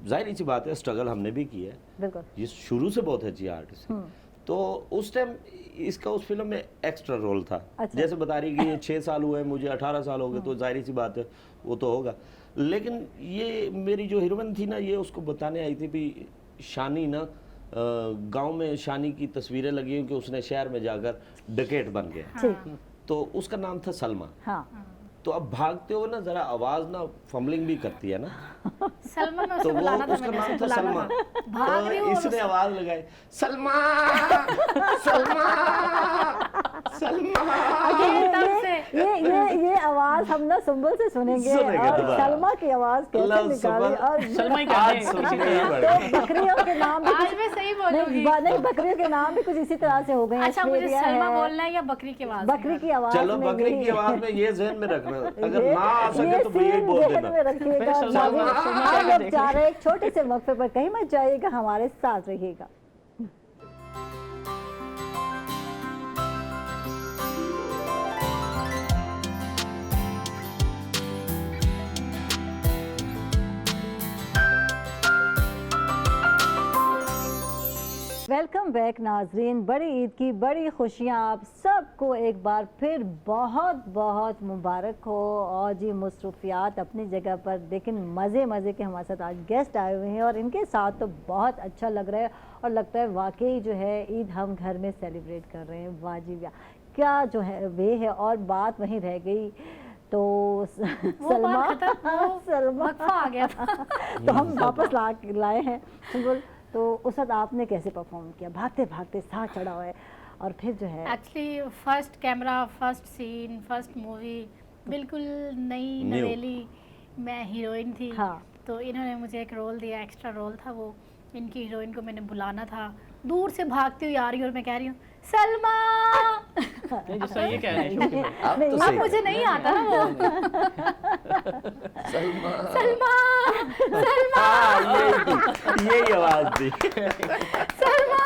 जाहिर सी बात है स्ट्रगल हमने भी की है, बिल्कुल। ये शुरू से बहुत अच्छी आर्टिस्ट है, तो उस टाइम इसका उस फिल्म में एक्स्ट्रा रोल था। अच्छा। जैसे बता रही कि ये 6 साल हुए, मुझे 18 साल हो गए, तो जाहिर सी बात है वो तो होगा। लेकिन ये मेरी जो हीरोइन थी ना, ये उसको बताने आई थी भी शानी ना गांव में शानी की तस्वीरें लगी हैं कि उसने शहर में जाकर डकैत बन गया। ठीक। तो उसका नाम था सलमा। हाँ। तो अब भागते हो ना, जरा आवाज ना फम्बलिंग भी करती है ना, सलमा में तो उसे वो बुलाना था, उसका मैंने नाम उसे था बुलाना सलमा। था। भाग रही तो हूँ और इसने आवाज लगाई, सलमा सलमा सलमा। तब से ये आवाज हम ना सुंबल से सुनेंगे सुनेंगे और दोबारा। सलमा की आवाज कैसे अल्लाह निकाली सुबह- और सलमा ही आज कहते हैं सुनने इसी में तरह। बढ़ गई। तो बकरियों के नाम भी आज मैं सही बोलूंगी। नहीं, बकरियों के नाम भी कुछ इसी तरह से हो गए हैं। अच्छा, मुझे ऐश्वर्या सलमा है, बोलना है या बकरी की आवाज? बकरी की आवाज चलो में बकरी यही की आवाज में ये जहन में रखना, अगर ये- ना आ सके ये तो भैया ही सीन बोल जहन देना। में रखिएगा। फिर सलमा- नाज़रीन, सलमा हम क्या लोग जा रहे हैं एक छोटे से वक्फे पर, कहीं मत जाइएगा, हमारे साथ रहिएगा। वेलकम बैक नाजरीन। बड़ी ईद की बड़ी खुशियाँ आप सबको एक बार फिर बहुत बहुत मुबारक हो। और जी मसरूफियात अपनी जगह पर, लेकिन मज़े मज़े के हमारे साथ आज गेस्ट आए हुए हैं और इनके साथ तो बहुत अच्छा लग रहा है और लगता है वाकई जो है ईद हम घर में सेलिब्रेट कर रहे हैं। वाजिब क्या जो है वे है। और बात वहीं रह गई तो सलमा सलमा वक्फा आ गया था। तो हम वापस लाए हैं सुंबुल। तो उस वक्त आपने कैसे परफॉर्म किया? भागते भागते साथ चढ़ा हुआ है और फिर जो है actually first camera, first scene, first movie, बिल्कुल नई New. नवेली, मैं हीरोइन थी। हाँ। तो इन्होंने मुझे एक रोल दिया, एक्स्ट्रा रोल था वो। इनकी हीरोइन को मैंने बुलाना था, दूर से भागती हुई आ रही और मैं कह रही हूँ सलमा। नहीं, जिस तरह ये कह रहे हैं शौकी भाई। आप तो नहीं, अब सही मुझे नहीं आता ना वो। सलमा। सलमा सलमा हाँ, यही आवाज थी, सलमा।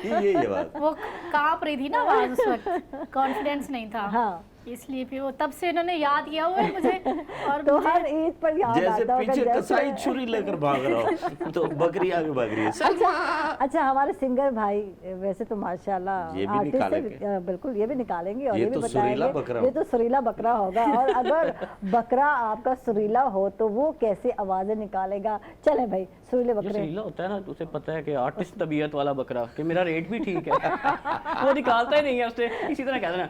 यही आवाज। वो कांप रही थी ना आवाज उस वक्त, कॉन्फिडेंस नहीं था। हाँ। इसलिए फिर वो तब से इन्होंने याद किया हुआ है मुझे। और तो मुझे हर ईद पर याद जैसे आता होगा पीछे जैसे- कसाई छुरी लेकर भाग रहा हो तो बकरी आगे भाग रही है। अच्छा हमारे सिंगर भाई वैसे तो माशाल्लाह ये भी आर्टिस्ट निकालेंगे। है, बिल्कुल ये भी निकालेंगे और ये ये भी तो बताएंगे। सुरीला बकरा ये तो सुरीला बकरा होगा। और अगर बकरा आपका सुरीला हो तो वो कैसे आवाजें निकालेगा? चले भाई सुरीले जो बकरे। सुरीला होता है ना, तो उसे पता है कि आर्टिस्ट तबीयत वाला बकरा कि मेरा रेट भी ठीक है। वो निकालता ही नहीं है उससे, इसी तरह कहता है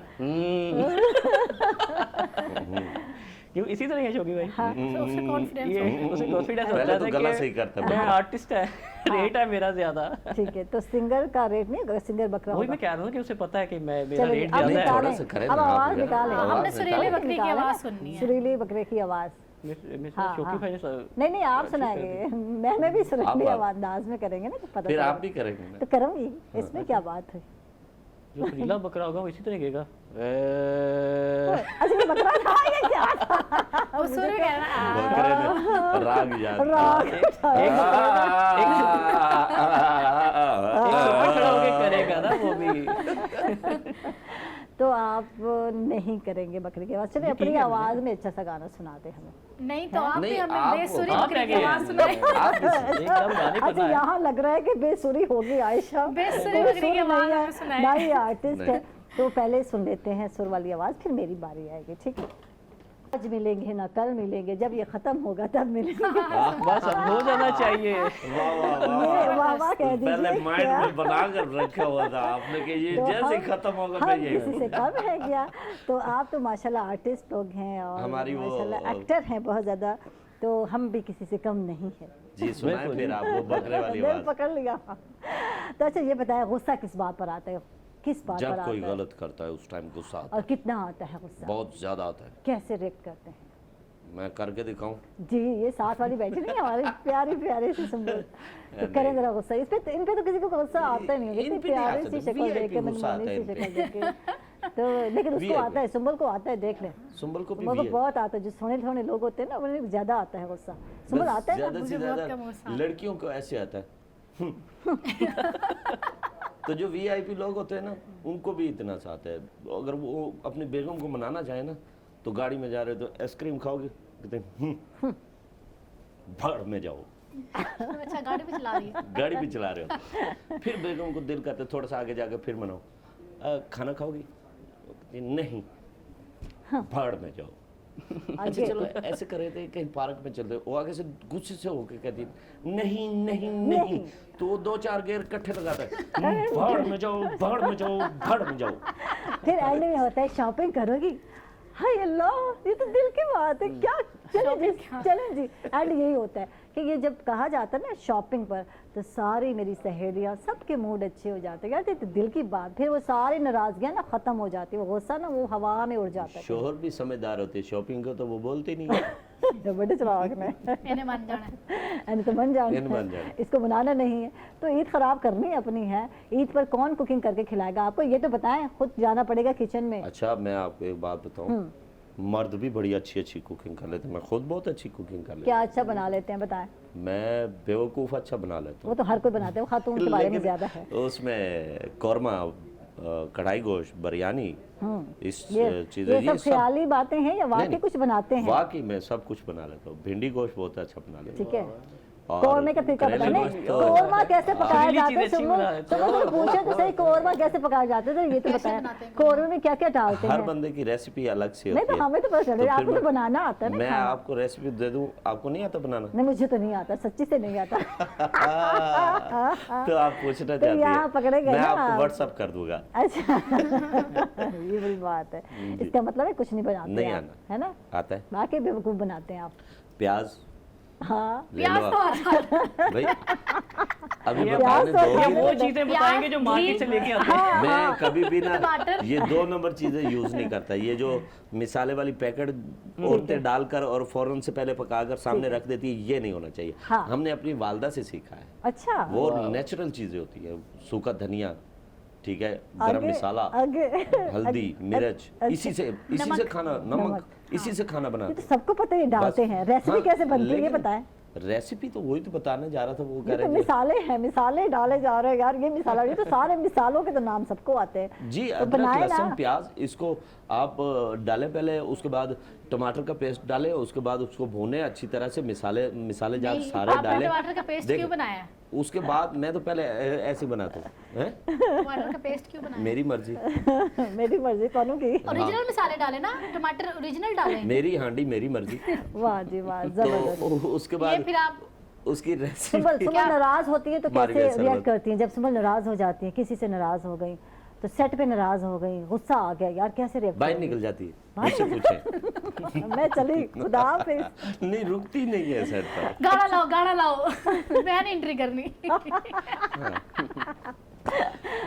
क्यों इसी तरह है शौकी भाई। तो उससे कॉन्फिडेंस ये उसे कॉन्फिडेंस पहले होता तो है गला कि सही करता है। मैं आर्टिस्ट है, रेट है मेरा ज्यादा। ठीक है, तो सिंगर का रेट नहीं होगा, सिंगर बकरा वही होगा। मैं कह रहा हूँ कि उसे पता है कि मैं मेरा चलिए रेट अब ज्यादा है। थोड़ा निकालें, सा करें अब ना आप आवाज जरा। निकालें। आवाज हमने सुरीले निकालें। बकरे की निकालें आवाज ना, सुननी है। सुरीली बकरे की आवाज। हाँ, शौकी हाँ। भाई ने नहीं नहीं आप सुनाएंगे, मैं भी सुरीली आप- आवाज अंदाज में करेंगे ना तो पता फिर आप चलेगा। भी करेंगे ना। तो करूंगी, इसमें क्या बात है। जो सुरीला बकरा होगा वो इसी तरह कहेगा। अच्छा ये बकरा था, ये क्या था? वो सुर कह रहा है, बकरे ने राग याद किया। राग। एक सुपर खड़ा होके करेगा ना वो भी। तो आप नहीं करेंगे बकरी की आवाज। चलिए ये अपनी ठीक है, आवाज में अच्छा सा गाना सुनाते हमें। नहीं तो आप भी नहीं, हमें आप- बेसुरी आप बकरी की रह गए। आवाज सुनाए। एकदम गाने अच्छा करना है। यहाँ लग रहा है कि बेसुरी होगी आयशा। बेसुरी कोई बकरी की सुर आवाज नहीं है, हमें सुनाए। ना ही आर्टिस्ट है। नहीं। तो पहले सुन लेते हैं सुर वाली आवाज, फिर मेरी बारी आएगी। ठीक है, आज मिलेंगे ना कल मिलेंगे, जब ये खत्म होगा तब मिलेंगे। बस अब हो जाना चाहिए। वाह वाह ये वाह वाह कह दीजिए। पहले माइंड क्या? में बना कर रखा हुआ था आपने कि ये तो जैसे ही हम- खत्म होगा हम मैं यही किसी से कम है क्या? तो आप तो माशाल्लाह आर्टिस्ट लोग हैं और हमारी वो- माशाल्लाह एक्टर हैं बहुत ज्यादा, तो हम भी किसी से कम नहीं है। जी सुनाए फिर आप वो बकरे वाली दिल आवाज। पकड़ लिया। तो अच्छा ये बताया गुस्सा किस बात पर आता है, किस बात पर जब आता कोई है गलत करता है उस टाइम गुस्सा आता और कितना आता है गुस्सा? है, बहुत ज्यादा आता है। कैसे रिएक्ट करते हैं? मैं करके दिखाऊं? जी ये साथ वाली बैठी नहीं हमारी प्यारी प्यारी सी सुंदर, तो करें जरा गुस्सा। इस पे इन पे तो किसी को गुस्सा आता ही नहीं होगा, इन इतनी पे नहीं प्यारी आता सी था, शक्ल VIP देख के, गुस्सा आता मनमानी है सी इन पे। शक्ल देख के। तो लेकिन उसको VIP आता है, सुंबल को आता है, देख लें। सुंबल को भी सुंबल को भी है। बहुत आता है, जो सोने थोने लोग होते हैं ना उन्हें ज्यादा आता है गुस्सा। सुंबल बस आता है ज्यादा ना? से बहुत ज्यादा कम गुस्सा। लड़कियों को ऐसे आता है। तो जो वीआईपी लोग होते हैं ना उनको भी इतना सा आता है। अगर वो अपनी बेगम को मनाना चाहे ना तो गाड़ी में जा रहे हो तो आइसक्रीम खाओगे, कहते हैं भाड़ में जाओ। अच्छा गाड़ी भी चला रही है। गाड़ी भी चला रहे हो। फिर बेगम को दिल करते थोड़ा सा आगे जाकर फिर मनाओ, खाना खाओगी? वो कहती, नहीं। भाड़ में जाओ। अच्छा चलो ऐसे कर रहे थे, कहीं पार्क में चलते, वो आगे से गुस्से से होके कहती नहीं नहीं नहीं, तो वो 2-4 गेयर इकट्ठे लगाता है, भाड़ में जाओ, भाड़ में जाओ, भाड़ में जाओ। फिर एंड में होता है शॉपिंग करोगी? हाय अल्लाह, ये तो दिल की बात है। क्या चलें जी। एंड यही होता है कि ये जब कहा जाता है ना शॉपिंग पर, तो सारी मेरी सहेलियाँ सबके मूड अच्छे हो जाते हैं। यार ये तो दिल की बात, फिर वो सारी नाराजगियाँ ना ख़त्म हो जाती है, वो गुस्सा ना वो हवा में उड़ जाता है। शोहर भी समझदार होते, शॉपिंग को तो वो बोलते नहीं है। बड़े चलाक ने इन्हें मान जाना है। यानी तो बन जाना इन्हें बन है, जाना। इसको बनाना नहीं है। तो ईद ख़राब करनी अपनी है। ईद पर कौन कुकिंग करके खिलाएगा आपको, ये तो बताएं। खुद जाना पड़ेगा किचन में। अच्छा मैं आपको एक बात बताऊं, मर्द भी बड़ी अच्छी अच्छी कुकिंग कर लेते हैं, मैं खुद बहुत अच्छी कुकिंग कर लेता क्या अच्छा बना लेते हैं बताएं? हूं। मैं बेवकूफ़ अच्छा बना लेता वो तो हर कोई बनाते हैं, वो खातून के बारे में लेकिन ज़्यादा है। उसमें कौरमा, कढ़ाई गोश्त, बिरयानी, इस चीज़ें ये सब ख्याली बातें हैं या वाकई नहीं, कुछ बनाते हैं? वाकई मैं सब कुछ बना लेता हूँ। भिंडी गोश्त बहुत अच्छा बना लेता हूँ। ठीक है। और कौरमे का तरीका करेले बताने, गोश्त तो- कौरमा कैसे पकाया पहली जाता चीज़ है? अच्छी सुनो बना लेते सुनो, तो पूछे तो सही, कौरमा कैसे पकाया जाता है, तो ये तो कैसे बताया बनाते हैं कौरमे में क्या क्या डालते हर हैं? बंदे की रेसिपी अलग से नहीं होती तो है। हमें तो पता चल तो रहा है, फिर आपको तो मैं- बनाना आता है ना मैं खाना। आपको रेसिपी दे दूं, आपको नहीं आता बनाना? नहीं मुझे तो नहीं आता, सच्ची से नहीं आता। तो आप पूछना तो चाहती यहाँ हैं, पकड़े गए मैं ना आपको आप। व्हाट्सअप कर दूंगा। अच्छा ये बड़ी बात है। इसका मतलब है कुछ नहीं बनाते नहीं आप, आना। है ना? आता है। बाकी बेवकूफ़ बनाते हैं आप। प्याज हाँ ले लो प्याज तो आप। आता है। भाई अभी ये बताने प्याज तो ये दो। वो चीज़ें बताएंगे जो मार्केट से लेके आते हैं। मैं कभी भी ना टमाटर। ये 2 नंबर चीजें यूज नहीं करता। ये जो मिसाले वाली पैकेट औरतें डालकर और फौरन से पहले पकाकर सामने रख देती है, ये नहीं होना चाहिए। हाँ। हमने अपनी वालदा से सीखा है, अच्छा वो नेचुरल चीजें होती है। सूखा धनिया, ठीक है, गरम आगे- मसाला, आगे हल्दी, मिर्च, इसी से खाना, नमक, नमक। इसी से खाना ये बनाते तो हैं। सबको पता है, ये डालते बस। हैं। रेसिपी हाँ, कैसे बनती है ये लेकिन बताएं? रेसिपी तो वही तो बताने जा रहा था, वो कह ये तो रहे थे। मिसाले हैं, मिसाले डाले जा रहे हैं यार। ये मिसाला, ये तो सारे मिसालों के तो नाम सबको आते हैं। जी, तो अदरक, बनाए लहसुन, ना। प्याज, इसको आप डालें पहले, उसके बाद टमाटर का पेस्ट डालें, उसके बाद उसको भूनें अच्छी तरह से, मिसाले जार नहीं, सारे आपने डालें। टमाटर का पेस्ट देखिए, क्यों बनाया है? उसके बाद मैं तो पहले ऐसे ही बनाता हूँ, हैं? टमाटर का पेस्ट क्यों बनाया? मेरी मर्जी, मेरी मर्जी कौनों की? ओरिजिनल मसाले डाले ना, टमाटर ओरिजिनल डाले। मेरी हांडी मेरी मर्जी। वाह जी वाह, जबरदस्त। तो उसके ये बाद फिर आप उसकी सुबह रेसिपी सुबह नाराज होती है तो मार गए कैसे सरबत। रिएक्ट करती हैं? जब सुबह नाराज हो जाती है, किसी से नाराज हो गई, तो सेट पे नाराज हो गई, गुस्सा आ गया यार, कैसे रिएक्ट बाहर निकल जाती है, मुझसे पूछें। मैं चली, खुदा हाफिज। नहीं, रुकती नहीं है सेट पर। गाना लाओ, गाना लाओ। मैं नहीं एंट्री करनी।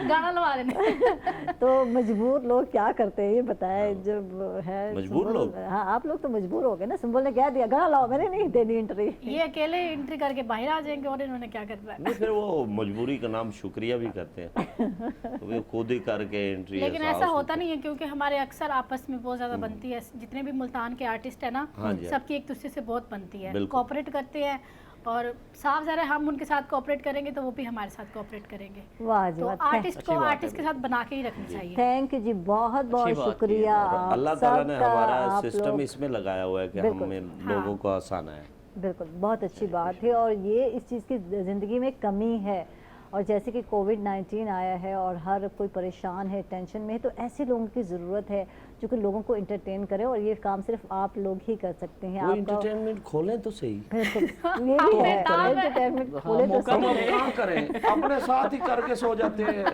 गाना लगा लेने। तो मजबूर लोग क्या करते हैं ये बताएं? जब है मजबूर सुंबल- लोग? हाँ आप लोग तो मजबूर हो गए ना। सुंबल ने कह दिया गाना लाओ, मैंने नहीं देनी एंट्री। ये अकेले एंट्री करके बाहर आ जाएंगे और इन्होंने क्या करना है। नहीं, फिर वो मजबूरी का नाम शुक्रिया भी करते हैं, तो वो खुद ही करके एंट्री। लेकिन ऐसा होता नहीं है, क्योंकि हमारे अक्सर आपस में बहुत ज़्यादा बनती है। जितने भी मुल्तान के आर्टिस्ट है ना, हाँ जी, हाँ। सबकी एक दूसरे से बहुत बनती है, बिल्कुल। कोऑपरेट करते हैं। और साफ ज़रा हम उनके साथ कोऑपरेट करेंगे तो वो भी हमारे साथ कोऑपरेट करेंगे। वाह जी तो वाह, आर्टिस्ट अच्छी को बात है आर्टिस्ट के साथ बना के ही रखनी चाहिए। थैंक यू जी, बहुत बहुत अच्छी बात की है। शुक्रिया आप अल्लाह ताला ने सबका। हमारा आप सिस्टम लोग- इसमें लगाया हुआ है कि बिल्कुल। हमें लोगों को आसाना है। बिल्कुल, बहुत अच्छी बात है। और ये इस चीज़ की ज़िंदगी में कमी है। और जैसे कि कोविड-19 आया है और हर कोई परेशान है, टेंशन में है, तो ऐसे लोगों की ज़रूरत है जो कि लोगों को एंटरटेन करे। और ये काम सिर्फ आप लोग ही कर सकते हैं। वो आपका इंटरटेनमेंट खोलें तो सही। बिल्कुल ये भी है, बेताब है। एंटरटेनमेंट खोले तो मौका हम सही। अब क्या करें, अपने साथ ही करके सो जाते हैं।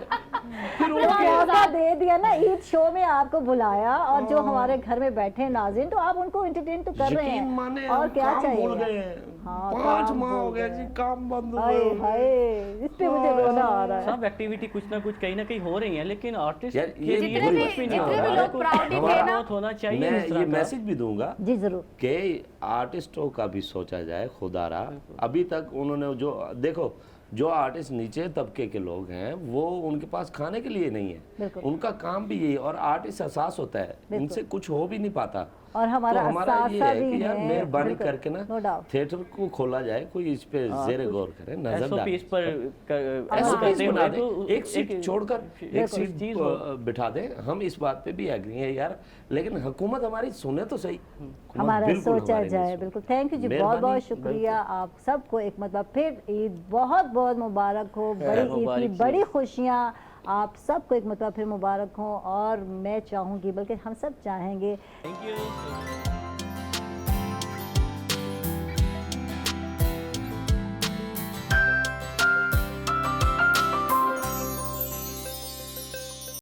फिर तो उनके मौका दे दिया ना, ईद शो में आपको बुलाया और जो हमारे घर में बैठे हैं नाज़रीन, तो आप उनको एंटरटेन तो कर रहे यकीन माने हैं। और हम क्या काम भूल चाहिए? गए हैं। हाँ, 5 काम माह हो भूल गया गए। जी, काम बंद हो हाय गए। हाय, इस पे मुझे रोना आ रहा है। सब एक्टिविटी कुछ ना कुछ कहीं ना कहीं हो रही है, लेकिन आर्टिस्ट यार, के ये लिए जितने कुछ भी नहीं भी- हो जितने रहा भी है। लोग proud थे हमारा ना, बहुत होना चाहिए मैं इस तरह ये का। मैसेज भी दूंगा जी ज़रूर। कि आर्टिस्टों का भी सोचा जाए। खुदारा अभी तक उन्होंने जो देखो, जो आर्टिस्ट नीचे तबके के लोग हैं वो उनके पास खाने के लिए नहीं है, बिल्कुल। उनका काम भी यही। और आर्टिस्ट एहसास होता है, इनसे कुछ हो भी नहीं पाता। और हमारा तो हमारा ये असासा है भी कि यार है, मेहरबानी बिल्कुल, करके ना no doubt। थिएटर को खोला जाए, कोई इस पे जेरे गौर करे, नजर एसओपी डाले। इस पर ऐसा करते बना हुए दे, तो एक सीट छोड़कर एक सीट चीज बिठा दे। हम इस बात पे भी एग्री है यार, लेकिन हुकूमत हमारी सुने तो सही, हुकूमत हमारा बिल्कुल सोचा हमारी नहीं जाए। सुने। बिल्कुल, थैंक यू जी, बहुत मेहरबानी, बहुत शुक्रिया आप सबको। एक मतलब फिर ईद बहुत बहुत मुबारक हो, बड़ी ईद की मुबारक बड़ी खुशियाँ आप सबको एक मतलब फिर मुबारक हो। और मैं चाहूँगी, बल्कि हम सब चाहेंगे थैंक यू।